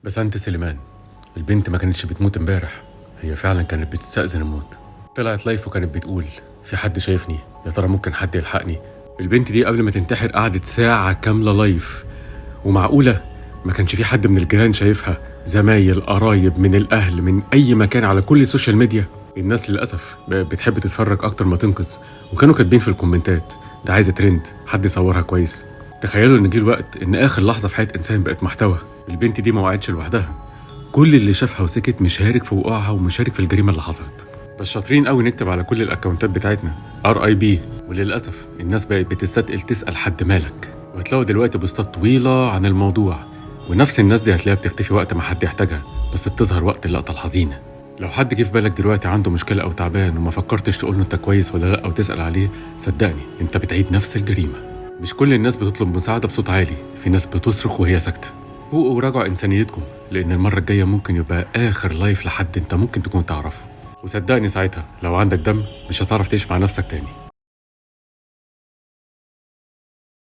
بسنت سليمان، البنت ما كانتش بتموت امبارح، هي فعلا كانت بتستأذن الموت. طلعت لايف وكانت بتقول في حد شايفني، يا ترى ممكن حد يلحقني. البنت دي قبل ما تنتحر قعدت ساعة كاملة لايف، ومعقولة ما كانش في حد من الجيران شايفها؟ زمايل، قرايب، من الأهل، من أي مكان، على كل السوشيال ميديا. الناس للأسف بتحب تتفرج أكتر ما تنقذ، وكانوا كاتبين في الكومنتات ده عايزة ترند، حد يصورها كويس. تخيلوا إن جه الوقت إن آخر لحظة في حياة إنسان بقت محتوى. البنت دي ما وقعتش لوحدها، كل اللي شافها وسكت مشارك في وقوعها ومشارك في الجريمة اللي حصلت. بس شاطرين قوي نكتب على كل الأكونتات بتاعتنا RIP، وللأسف الناس بقت بتستثقل تسأل حد مالك، وهتلاقوا دلوقتي بوستات طويلة عن الموضوع، ونفس الناس دي هتلاقيها بتختفي وقت ما حد يحتاجها، بس بتظهر وقت اللقطة الحزينة. لو حد جه في بالك دلوقتي عنده مشكلة أو تعبان وما فكرتش تقول له أنت كويس ولا لأ أو تسأل عليه، صدقني أنت بتعيد نفس الجريمة. مش كل الناس بتطلب مساعدة بصوت عالي، في ناس بتصرخ وهي ساكتة. فوقوا وراجعوا إنسانيتكم، لأن المرة الجاية ممكن يبقى آخر لايف لحد أنت ممكن تكون تعرفه، وصدقني ساعتها لو عندك دم مش هتعرف تعيش مع نفسك تاني.